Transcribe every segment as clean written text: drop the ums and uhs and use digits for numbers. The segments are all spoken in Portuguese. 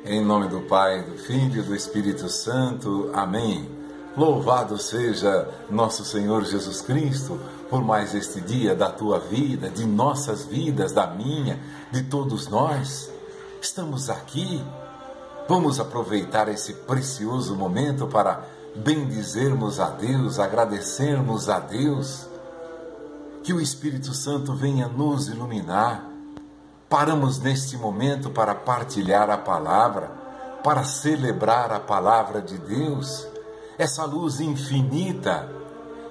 Em nome do Pai, do Filho e do Espírito Santo. Amém. Louvado seja nosso Senhor Jesus Cristo por mais este dia da tua vida, de nossas vidas, da minha, de todos nós. Estamos aqui. Vamos aproveitar esse precioso momento para bendizermos a Deus, agradecermos a Deus. Que o Espírito Santo venha nos iluminar. Paramos neste momento para partilhar a palavra, para celebrar a palavra de Deus, essa luz infinita.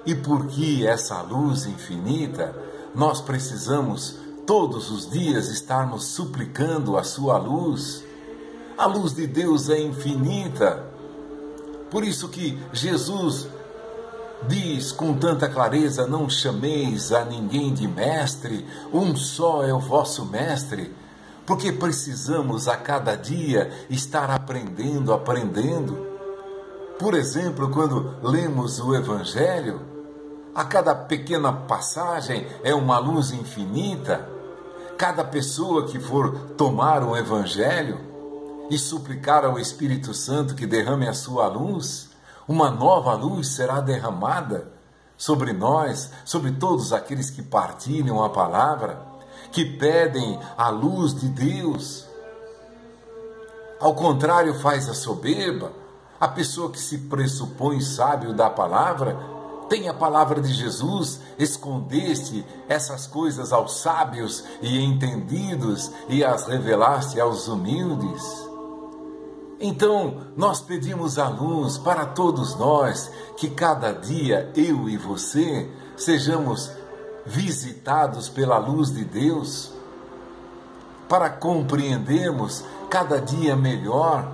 E porque essa luz infinita, nós precisamos todos os dias estarmos suplicando a sua luz. A luz de Deus é infinita. Por isso que Jesus diz com tanta clareza: não chameis a ninguém de mestre, um só é o vosso mestre, porque precisamos a cada dia estar aprendendo. Por exemplo, quando lemos o Evangelho, a cada pequena passagem é uma luz infinita. Cada pessoa que for tomar o Evangelho e suplicar ao Espírito Santo que derrame a sua luz, uma nova luz será derramada sobre nós, sobre todos aqueles que partilham a palavra, que pedem a luz de Deus. Ao contrário, faz a soberba. A pessoa que se pressupõe sábio da palavra, tem a palavra de Jesus: escondeste essas coisas aos sábios e entendidos e as revelaste aos humildes. Então, nós pedimos a luz para todos nós, que cada dia eu e você sejamos visitados pela luz de Deus, para compreendermos cada dia melhor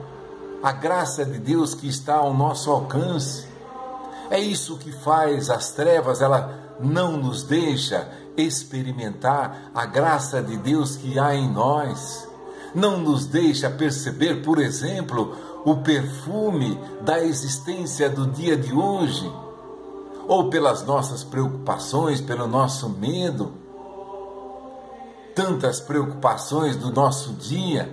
a graça de Deus que está ao nosso alcance. É isso que faz as trevas, ela não nos deixa experimentar a graça de Deus que há em nós. Não nos deixa perceber, por exemplo, o perfume da existência do dia de hoje, ou pelas nossas preocupações, pelo nosso medo, tantas preocupações do nosso dia,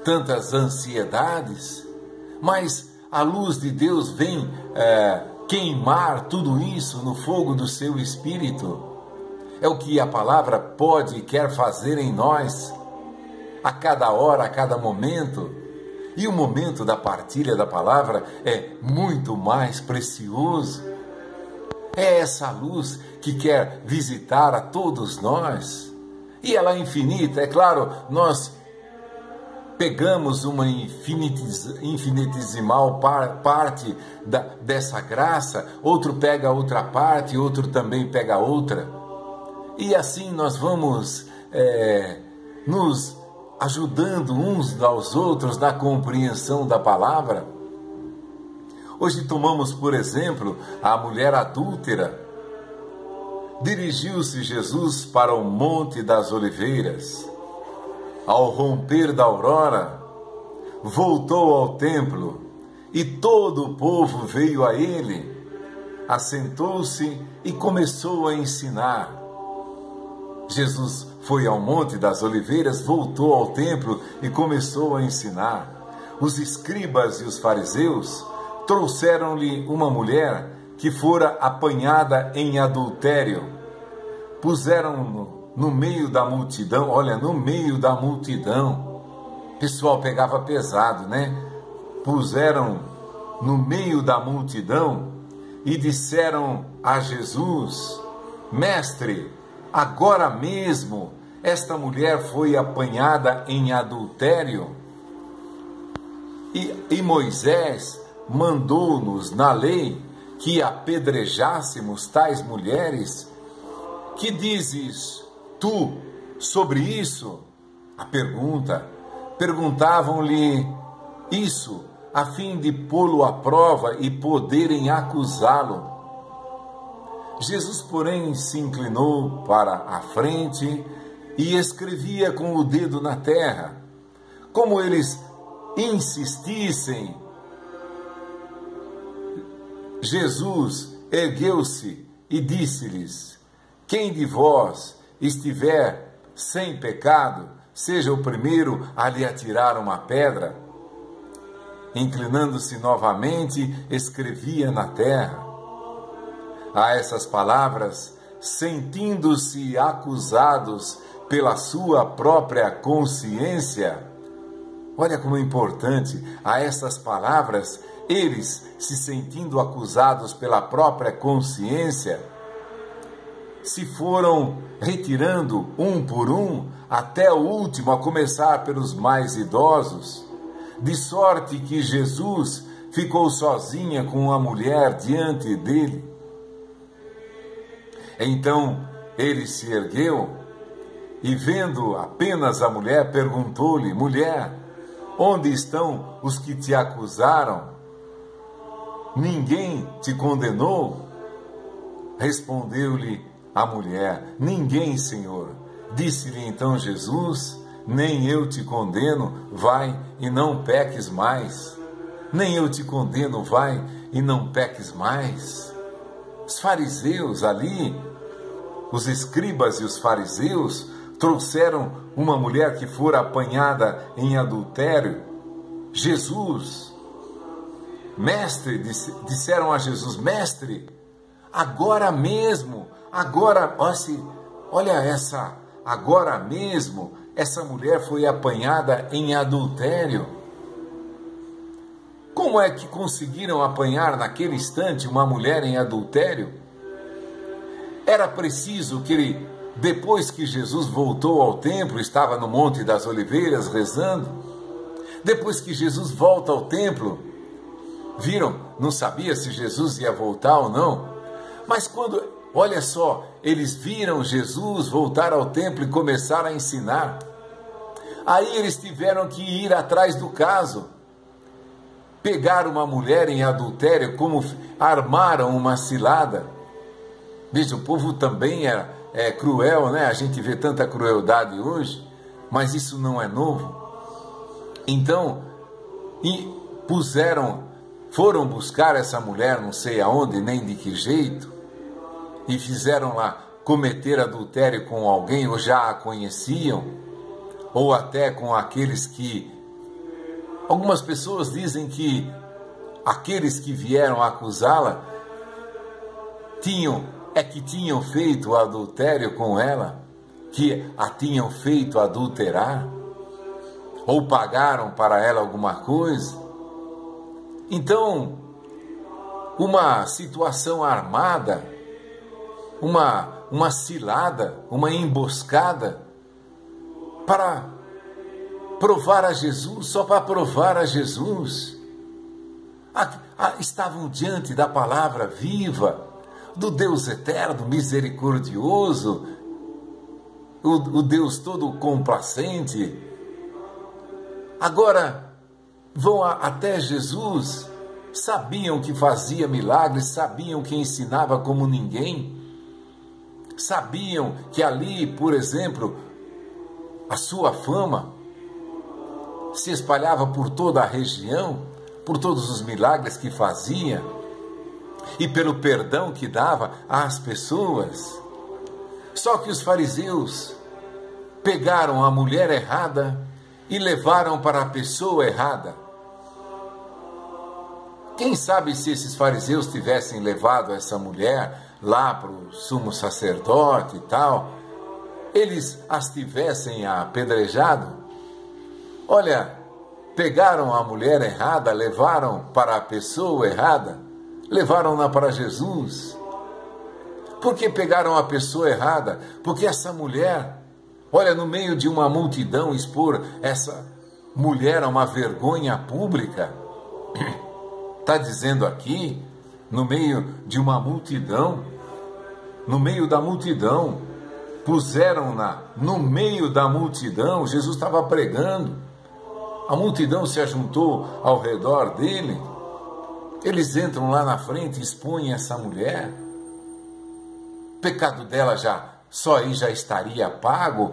tantas ansiedades, mas a luz de Deus vem queimar tudo isso no fogo do seu Espírito. É o que a palavra pode e quer fazer em nós, a cada hora, a cada momento. E o momento da partilha da palavra é muito mais precioso. É essa luz que quer visitar a todos nós. E ela é infinita. É claro, nós pegamos uma infinitesimal parte dessa graça, outro pega outra parte, outro também pega outra. E assim nós vamos nos ajudando uns aos outros na compreensão da palavra. Hoje tomamos, por exemplo, a mulher adúltera. Dirigiu-se Jesus para o Monte das Oliveiras. Ao romper da aurora, voltou ao templo e todo o povo veio a ele. Assentou-se e começou a ensinar. Jesus foi ao Monte das Oliveiras, voltou ao templo e começou a ensinar. Os escribas e os fariseus trouxeram-lhe uma mulher que fora apanhada em adultério. Puseram-no no meio da multidão, no meio da multidão. O pessoal pegava pesado, né? Puseram no meio da multidão e disseram a Jesus: Mestre, agora mesmo esta mulher foi apanhada em adultério e Moisés mandou-nos na lei que apedrejássemos tais mulheres. Que dizes tu sobre isso? A pergunta. Perguntavam-lhe isso a fim de pô-lo à prova e poderem acusá-lo. Jesus, porém, se inclinou para a frente e escrevia com o dedo na terra. Como eles insistissem, Jesus ergueu-se e disse-lhes: quem de vós estiver sem pecado, seja o primeiro a lhe atirar uma pedra. Inclinando-se novamente, escrevia na terra. A essas palavras, sentindo-se acusados pela sua própria consciência, olha como é importante, a essas palavras, eles se sentindo acusados pela própria consciência, se foram retirando um por um, até o último, a começar pelos mais idosos, de sorte que Jesus ficou sozinha com a mulher diante dele. Então ele se ergueu e, vendo apenas a mulher, perguntou-lhe: mulher, onde estão os que te acusaram? Ninguém te condenou? Respondeu-lhe a mulher: ninguém, Senhor. Disse-lhe então Jesus: nem eu te condeno, vai e não peques mais. Nem eu te condeno, vai e não peques mais. Os fariseus ali, os escribas e os fariseus, trouxeram uma mulher que fora apanhada em adultério. Jesus, mestre, disseram a Jesus: mestre, agora mesmo, agora mesmo, essa mulher foi apanhada em adultério. Como é que conseguiram apanhar naquele instante uma mulher em adultério? Era preciso que, depois que Jesus voltou ao templo, estava no Monte das Oliveiras rezando, depois que Jesus volta ao templo, viram, não sabia se Jesus ia voltar ou não, mas quando, olha só, eles viram Jesus voltar ao templo e começar a ensinar, aí eles tiveram que ir atrás do caso, pegar uma mulher em adultério, como armaram uma cilada. Veja, o povo também é cruel, né? A gente vê tanta crueldade hoje, mas isso não é novo. Então, foram buscar essa mulher, não sei aonde, nem de que jeito, e fizeram lá cometer adultério com alguém, ou já a conheciam, ou até com aqueles que... Algumas pessoas dizem que aqueles que vieram acusá-la tinham feito adultério com ela, que a tinham feito adulterar, ou pagaram para ela alguma coisa. Então, uma situação armada, uma cilada, uma emboscada, para provar a Jesus, só para provar a Jesus. Estavam diante da palavra viva, do Deus eterno, misericordioso, o Deus todo complacente. Agora vão até Jesus, sabiam que fazia milagres, sabiam que ensinava como ninguém, sabiam que ali, por exemplo, a sua fama se espalhava por toda a região, por todos os milagres que fazia e pelo perdão que dava às pessoas. Só que os fariseus pegaram a mulher errada e levaram para a pessoa errada. Quem sabe se esses fariseus tivessem levado essa mulher lá para o sumo sacerdote e tal, eles as tivessem apedrejado? Olha, pegaram a mulher errada, levaram para a pessoa errada, levaram-na para Jesus. Por que pegaram a pessoa errada? Porque essa mulher, olha, no meio de uma multidão, expor essa mulher a uma vergonha pública. Está dizendo aqui, no meio de uma multidão, no meio da multidão, puseram-na no meio da multidão. Jesus estava pregando, a multidão se ajuntou ao redor dele, eles entram lá na frente e expõem essa mulher. O pecado dela só aí já estaria pago,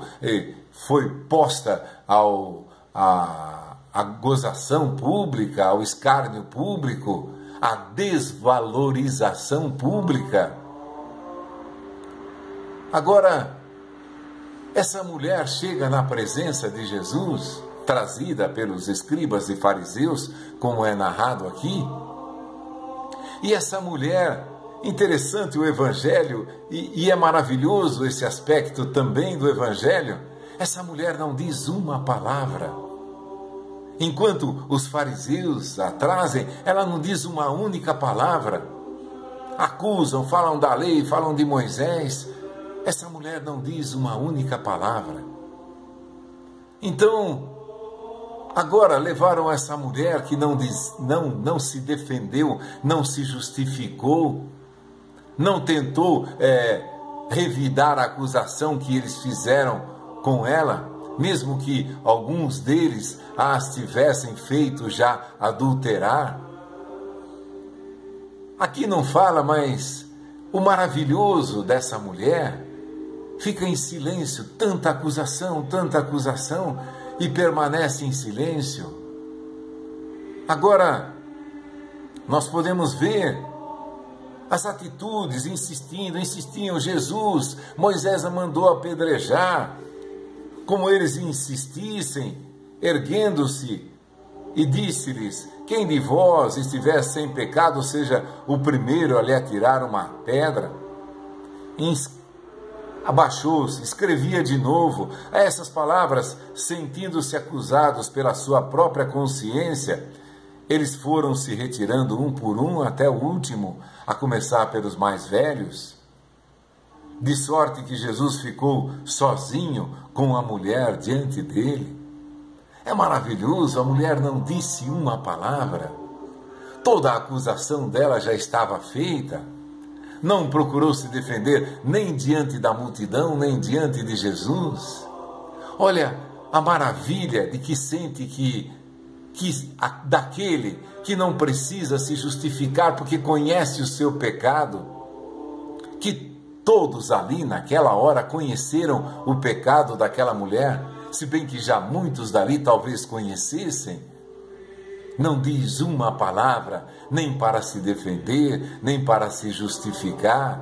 foi posta à gozação pública, ao escárnio público, à desvalorização pública. Agora, essa mulher chega na presença de Jesus, trazida pelos escribas e fariseus, como é narrado aqui. E essa mulher, interessante o Evangelho, e é maravilhoso esse aspecto também do Evangelho, essa mulher não diz uma palavra. Enquanto os fariseus a trazem, ela não diz uma única palavra. Acusam, falam da lei, falam de Moisés. Essa mulher não diz uma única palavra. Então, agora levaram essa mulher que não se defendeu, não se justificou, não tentou revidar a acusação que eles fizeram com ela, mesmo que alguns deles as tivessem feito já adulterar. Aqui não fala, mas o maravilhoso dessa mulher fica em silêncio, tanta acusação, e permanece em silêncio. Agora, nós podemos ver as atitudes, insistiam, Jesus, Moisés a mandou apedrejar, como eles insistissem, erguendo-se, e disse-lhes: quem de vós estiver sem pecado, seja o primeiro a lhe atirar uma pedra. Abaixou-se, escrevia de novo. A essas palavras, sentindo-se acusados pela sua própria consciência, eles foram se retirando um por um até o último, a começar pelos mais velhos. De sorte que Jesus ficou sozinho com a mulher diante dele. É maravilhoso, a mulher não disse uma palavra. Toda a acusação dela já estava feita. Não procurou se defender nem diante da multidão, nem diante de Jesus. Olha a maravilha de que sente daquele que não precisa se justificar porque conhece o seu pecado, que todos ali naquela hora conheceram o pecado daquela mulher, se bem que já muitos dali talvez conhecessem. Não diz uma palavra, nem para se defender, nem para se justificar,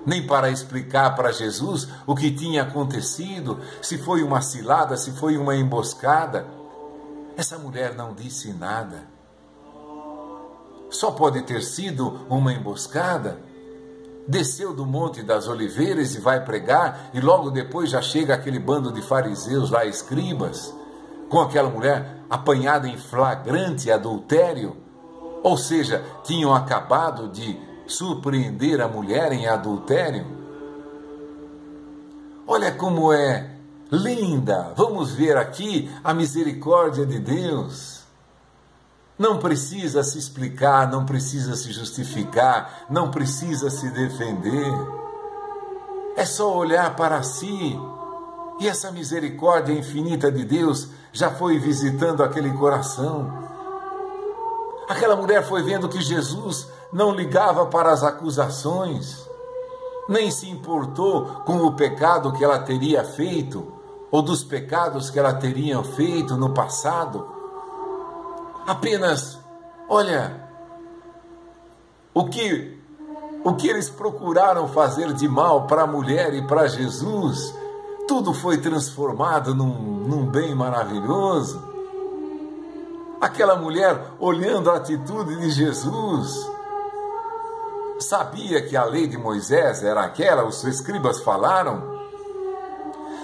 nem para explicar para Jesus o que tinha acontecido, se foi uma cilada, se foi uma emboscada. Essa mulher não disse nada. Só pode ter sido uma emboscada. Desceu do Monte das Oliveiras e vai pregar, e logo depois já chega aquele bando de fariseus lá, escribas, com aquela mulher apanhada em flagrante adultério, ou seja, tinham acabado de surpreender a mulher em adultério. Olha como é linda, vamos ver aqui a misericórdia de Deus. Não precisa se explicar, não precisa se justificar, não precisa se defender. É só olhar para si. E essa misericórdia infinita de Deus já foi visitando aquele coração. Aquela mulher foi vendo que Jesus não ligava para as acusações, nem se importou com o pecado que ela teria feito, ou dos pecados que ela teria feito no passado. Apenas, olha, o que eles procuraram fazer de mal para a mulher e para Jesus, tudo foi transformado num bem maravilhoso. Aquela mulher, olhando a atitude de Jesus, sabia que a lei de Moisés era aquela, os escribas falaram,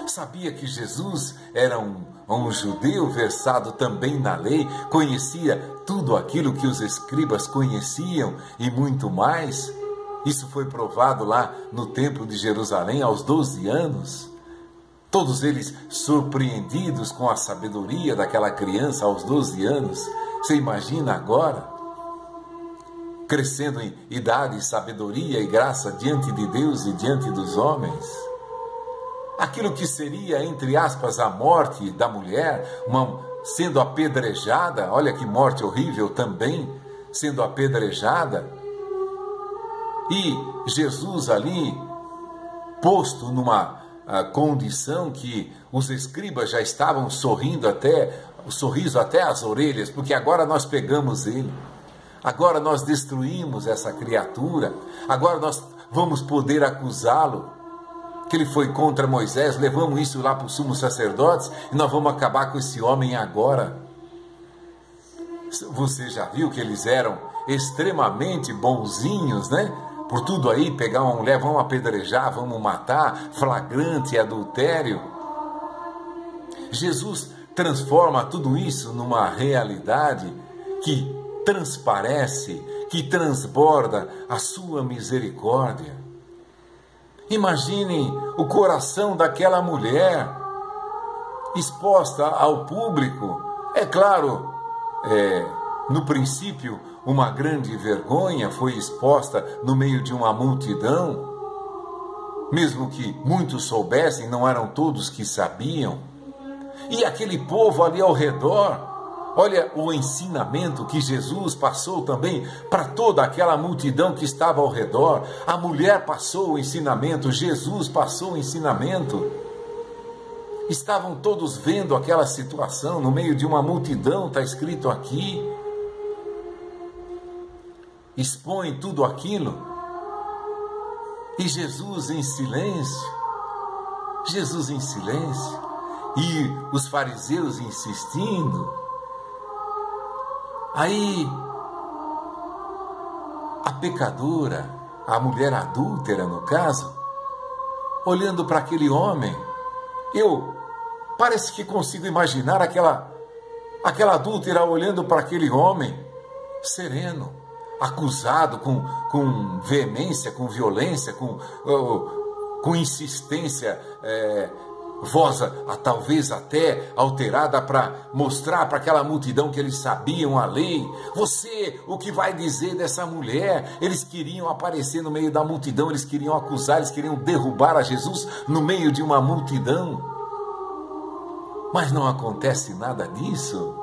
sabia que Jesus era um judeu versado também na lei, conhecia tudo aquilo que os escribas conheciam e muito mais. Isso foi provado lá no templo de Jerusalém aos 12 anos. Todos eles surpreendidos com a sabedoria daquela criança aos 12 anos. Você imagina agora? Crescendo em idade, sabedoria e graça diante de Deus e diante dos homens. Aquilo que seria, entre aspas, a morte da mulher, sendo apedrejada, olha que morte horrível também, sendo apedrejada. E Jesus ali, posto numa condição que os escribas já estavam sorrindo o sorriso até as orelhas, porque agora nós pegamos ele, agora nós destruímos essa criatura, agora nós vamos poder acusá-lo. que ele foi contra Moisés, levamos isso lá para os sumos sacerdotes e nós vamos acabar com esse homem agora. Você já viu que eles eram extremamente bonzinhos, né? Por tudo aí, pegar uma mulher, vamos apedrejar, vamos matar, flagrante adultério. Jesus transforma tudo isso numa realidade que transparece, que transborda a sua misericórdia. Imaginem o coração daquela mulher exposta ao público. É claro, no princípio, uma grande vergonha foi exposta no meio de uma multidão. Mesmo que muitos soubessem, não eram todos que sabiam. E aquele povo ali ao redor, olha o ensinamento que Jesus passou também para toda aquela multidão que estava ao redor. A mulher passou o ensinamento, Jesus passou o ensinamento. Estavam todos vendo aquela situação no meio de uma multidão, está escrito aqui. Expõe tudo aquilo. E Jesus em silêncio. Jesus em silêncio. E os fariseus insistindo. Aí, a pecadora, a mulher adúltera no caso, olhando para aquele homem, parece que consigo imaginar aquela adúltera olhando para aquele homem, sereno, acusado com veemência, com violência, com insistência, voz talvez até alterada para mostrar para aquela multidão que eles sabiam a lei. Você, o que vai dizer dessa mulher? Eles queriam aparecer no meio da multidão, eles queriam acusar, eles queriam derrubar a Jesus no meio de uma multidão. Mas não acontece nada disso.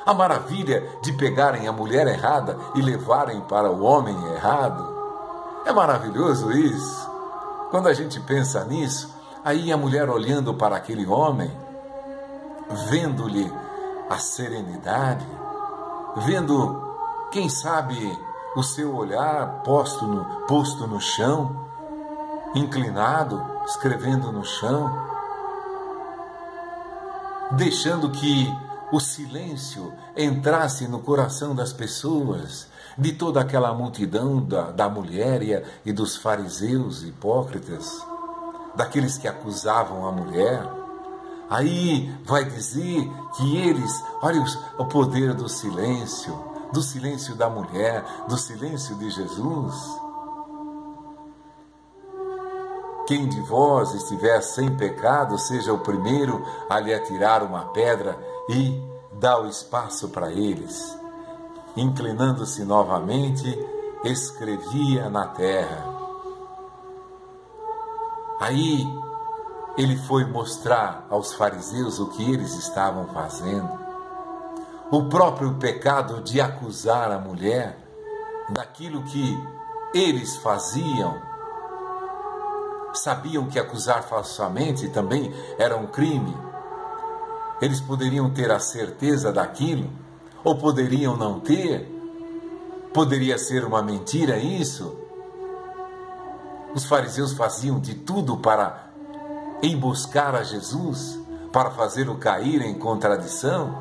A maravilha de pegarem a mulher errada e levarem para o homem errado. É maravilhoso isso. Quando a gente pensa nisso, aí a mulher olhando para aquele homem, vendo-lhe a serenidade, vendo, quem sabe, o seu olhar posto no chão, inclinado, escrevendo no chão, deixando que o silêncio entrasse no coração das pessoas, de toda aquela multidão da mulher e dos fariseus hipócritas, daqueles que acusavam a mulher. Aí vai dizer que eles, olha o poder do silêncio da mulher, do silêncio de Jesus. Quem de vós estiver sem pecado, seja o primeiro a lhe atirar uma pedra e dá o espaço para eles. Inclinando-se novamente, escrevia na terra. Aí ele foi mostrar aos fariseus o que eles estavam fazendo. O próprio pecado de acusar a mulher daquilo que eles faziam. Sabiam que acusar falsamente também era um crime. Eles poderiam ter a certeza daquilo, ou poderiam não ter. Poderia ser uma mentira isso. Os fariseus faziam de tudo para emboscar a Jesus, para fazê-lo cair em contradição.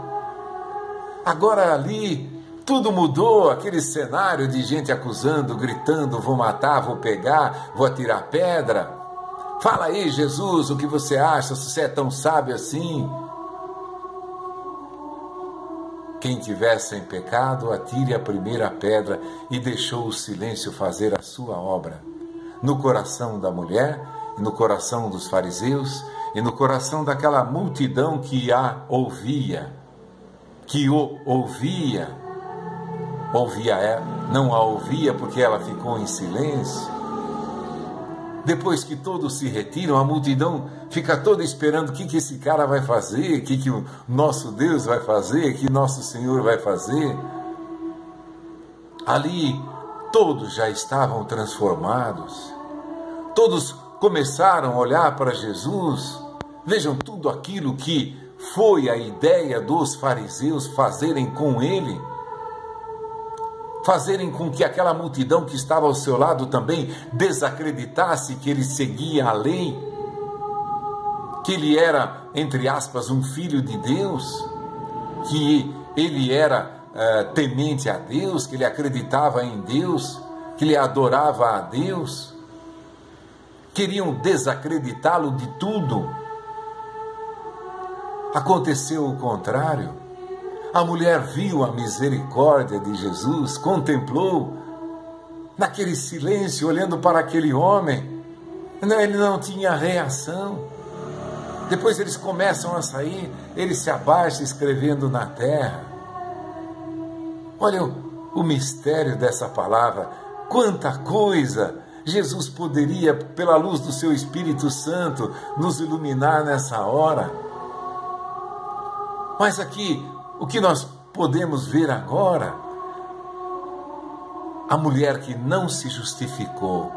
Agora ali tudo mudou, aquele cenário de gente acusando, gritando, vou matar, vou pegar, vou atirar pedra. Fala aí, Jesus, o que você acha, se você é tão sábio assim? Quem tiver sem pecado, atire a primeira pedra, e deixou o silêncio fazer a sua obra. No coração da mulher, e no coração dos fariseus, e no coração daquela multidão que o ouvia, não a ouvia porque ela ficou em silêncio. Depois que todos se retiram, a multidão fica toda esperando o que esse cara vai fazer, o que o nosso Deus vai fazer, o que nosso Senhor vai fazer. Ali, todos já estavam transformados. Todos começaram a olhar para Jesus. Vejam tudo aquilo que foi a ideia dos fariseus fazerem com ele. Fazerem com que aquela multidão que estava ao seu lado também desacreditasse que ele seguia a lei. que ele era, entre aspas, um filho de Deus, que ele era temente a Deus, que ele acreditava em Deus, que ele adorava a Deus. Queriam desacreditá-lo de tudo. Aconteceu o contrário. A mulher viu a misericórdia de Jesus, contemplou, naquele silêncio, olhando para aquele homem. Ele não tinha reação. Depois eles começam a sair, ele se abaixa escrevendo na terra. Olha o mistério dessa palavra, quanta coisa Jesus poderia, pela luz do seu Espírito Santo, nos iluminar nessa hora. Mas aqui, o que nós podemos ver agora, a mulher que não se justificou,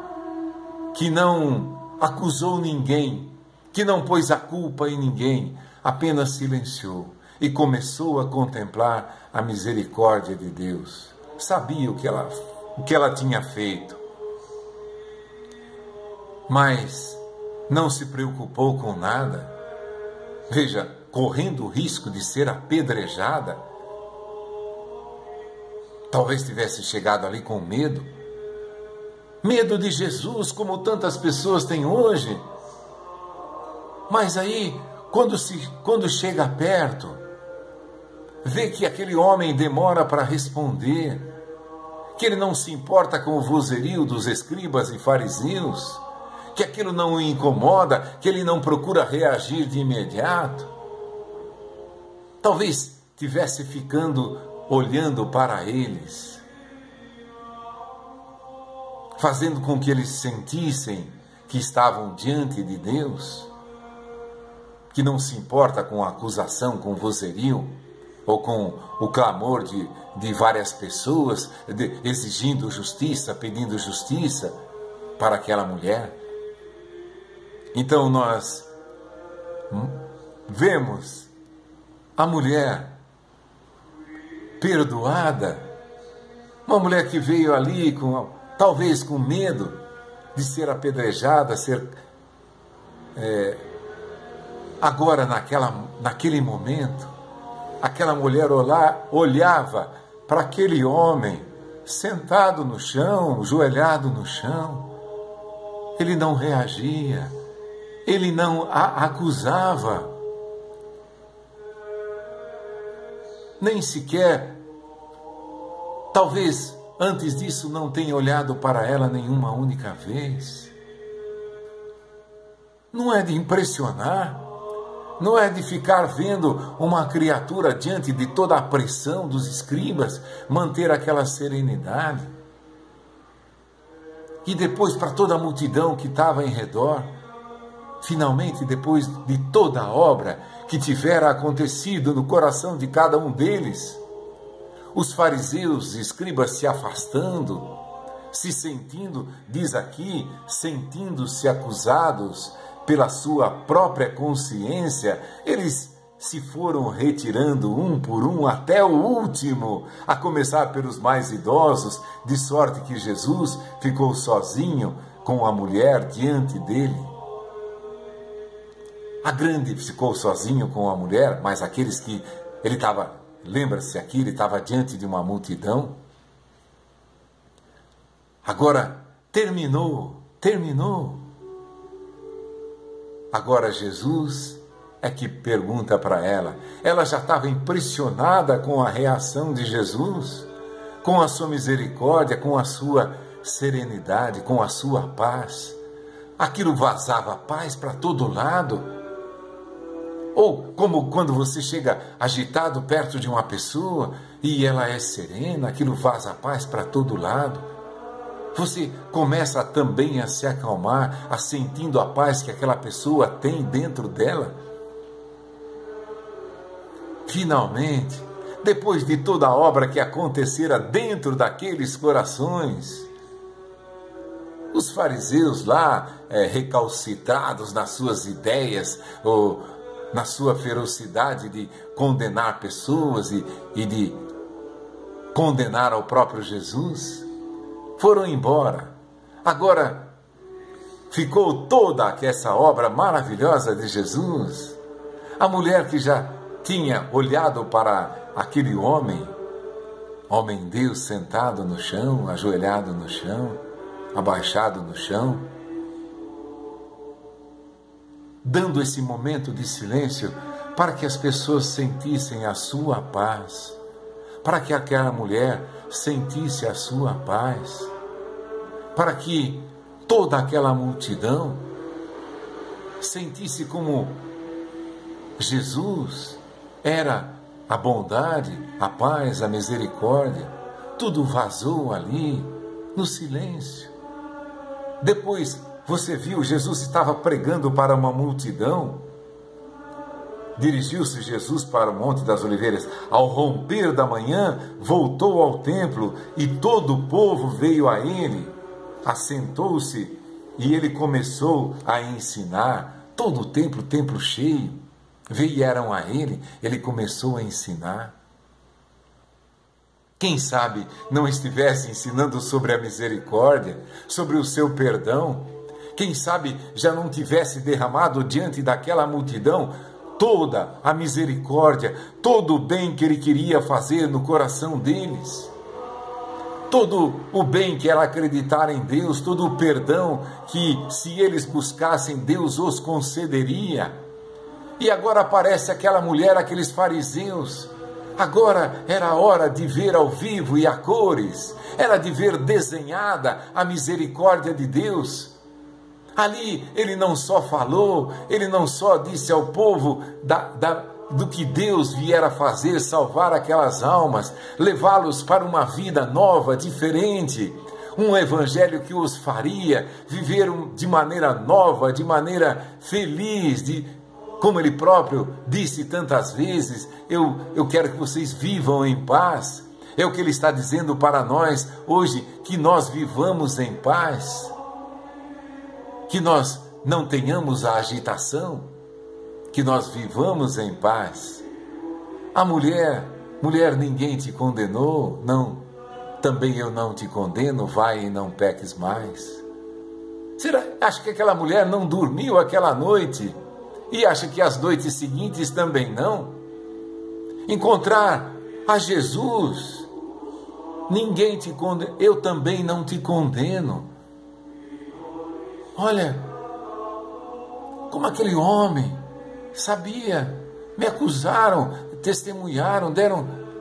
que não acusou ninguém, que não pôs a culpa em ninguém, apenas silenciou e começou a contemplar a misericórdia de Deus. Sabia o que ela tinha feito, mas não se preocupou com nada. Veja, correndo o risco de ser apedrejada, talvez tivesse chegado ali com medo de Jesus, como tantas pessoas têm hoje. Mas aí, quando chega perto, vê que aquele homem demora para responder, que ele não se importa com o vozerio dos escribas e fariseus, que aquilo não o incomoda, que ele não procura reagir de imediato. Talvez tivesse ficando olhando para eles, fazendo com que eles sentissem que estavam diante de Deus, que não se importa com a acusação, com o vozerio, ou com o clamor de várias pessoas, exigindo justiça, pedindo justiça para aquela mulher. Então nós vemos a mulher perdoada, uma mulher que veio ali talvez com medo de ser apedrejada, agora naquele momento, aquela mulher olhava para aquele homem sentado no chão, ajoelhado no chão. Ele não reagia, ele não a acusava, nem sequer, talvez antes disso não tenha olhado para ela nenhuma única vez. Não é de impressionar, não é de ficar vendo uma criatura diante de toda a pressão dos escribas, manter aquela serenidade. E depois, para toda a multidão que estava em redor, finalmente, depois de toda a obra que tivera acontecido no coração de cada um deles, os fariseus e escribas se afastando, se sentindo, diz aqui, sentindo-se acusados pela sua própria consciência, eles se foram retirando um por um até o último, a começar pelos mais idosos, de sorte que Jesus ficou sozinho com a mulher diante dele. A grande ficou sozinho com a mulher, mas aqueles que ele estava, lembra-se aqui, ele estava diante de uma multidão. Agora terminou. Agora Jesus é que pergunta para ela. Ela já estava impressionada com a reação de Jesus, com a sua misericórdia, com a sua serenidade, com a sua paz. Aquilo vazava paz para todo lado. Ou como quando você chega agitado perto de uma pessoa e ela é serena, aquilo vaza paz para todo lado. Você começa também a se acalmar, a sentindo a paz que aquela pessoa tem dentro dela. Finalmente, depois de toda a obra que acontecera dentro daqueles corações, os fariseus lá, recalcitrados nas suas ideias, ou na sua ferocidade de condenar pessoas e de condenar ao próprio Jesus, foram embora. Agora, ficou toda essa obra maravilhosa de Jesus? A mulher que já tinha olhado para aquele homem Deus sentado no chão, ajoelhado no chão, abaixado no chão, dando esse momento de silêncio para que as pessoas sentissem a sua paz, para que aquela mulher sentisse a sua paz, para que toda aquela multidão sentisse como Jesus era a bondade, a paz, a misericórdia. Tudo vazou ali no silêncio. Depois você viu, Jesus estava pregando para uma multidão. Dirigiu-se Jesus para o Monte das Oliveiras. Ao romper da manhã, voltou ao templo e todo o povo veio a ele. Assentou-se e ele começou a ensinar. Todo o templo cheio, vieram a ele começou a ensinar. Quem sabe não estivesse ensinando sobre a misericórdia, sobre o seu perdão? Quem sabe já não tivesse derramado diante daquela multidão toda a misericórdia, todo o bem que ele queria fazer no coração deles? Todo o bem que ela acreditar em Deus, todo o perdão que, se eles buscassem, Deus os concederia. E agora aparece aquela mulher, aqueles fariseus. Agora era a hora de ver ao vivo e a cores, era de ver desenhada a misericórdia de Deus. Ali ele não só falou, ele não só disse ao povo do que Deus viera fazer, salvar aquelas almas, levá-los para uma vida nova, diferente, um evangelho que os faria viver de maneira nova, de maneira feliz, como ele próprio disse tantas vezes, eu quero que vocês vivam em paz. É o que ele está dizendo para nós hoje, que nós vivamos em paz, que nós não tenhamos a agitação, que nós vivamos em paz. A mulher, ninguém te condenou? Não, também eu não te condeno, vai e não peques mais. Acha que aquela mulher não dormiu aquela noite? E acha que as noites seguintes também não? Encontrar a Jesus, ninguém te condena, eu também não te condeno. Olha, como aquele homem sabia, me acusaram, testemunharam,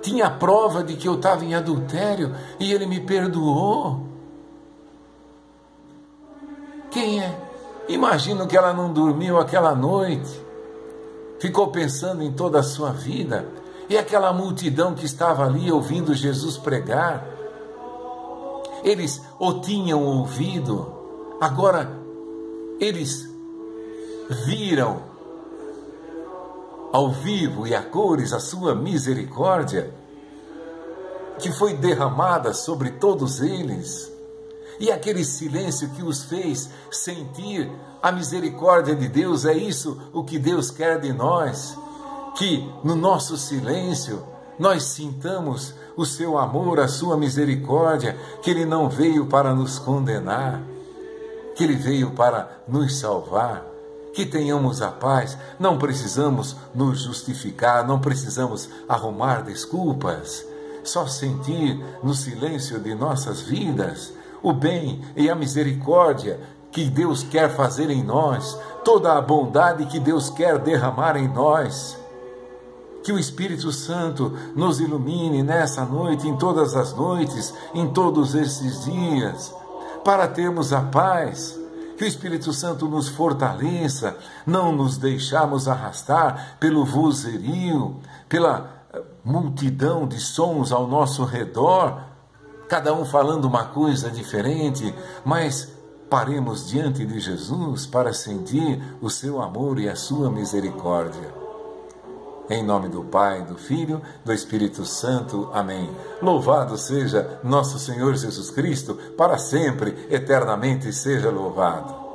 tinha prova de que eu estava em adultério e ele me perdoou. Quem é? Imagino que ela não dormiu aquela noite, ficou pensando em toda a sua vida, e aquela multidão que estava ali ouvindo Jesus pregar, eles o tinham ouvido, agora eles viram ao vivo e a cores a sua misericórdia, que foi derramada sobre todos eles. E aquele silêncio que os fez sentir a misericórdia de Deus, é isso o que Deus quer de nós, que no nosso silêncio nós sintamos o seu amor, a sua misericórdia, que Ele não veio para nos condenar, que Ele veio para nos salvar, que tenhamos a paz, não precisamos nos justificar, não precisamos arrumar desculpas, só sentir no silêncio de nossas vidas o bem e a misericórdia que Deus quer fazer em nós, toda a bondade que Deus quer derramar em nós. Que o Espírito Santo nos ilumine nessa noite, em todas as noites, em todos esses dias, para termos a paz. Que o Espírito Santo nos fortaleça, não nos deixarmos arrastar pelo vozerio, pela multidão de sons ao nosso redor, cada um falando uma coisa diferente, mas paremos diante de Jesus para sentir o seu amor e a sua misericórdia. Em nome do Pai, do Filho, do Espírito Santo. Amém. Louvado seja nosso Senhor Jesus Cristo, para sempre, eternamente seja louvado.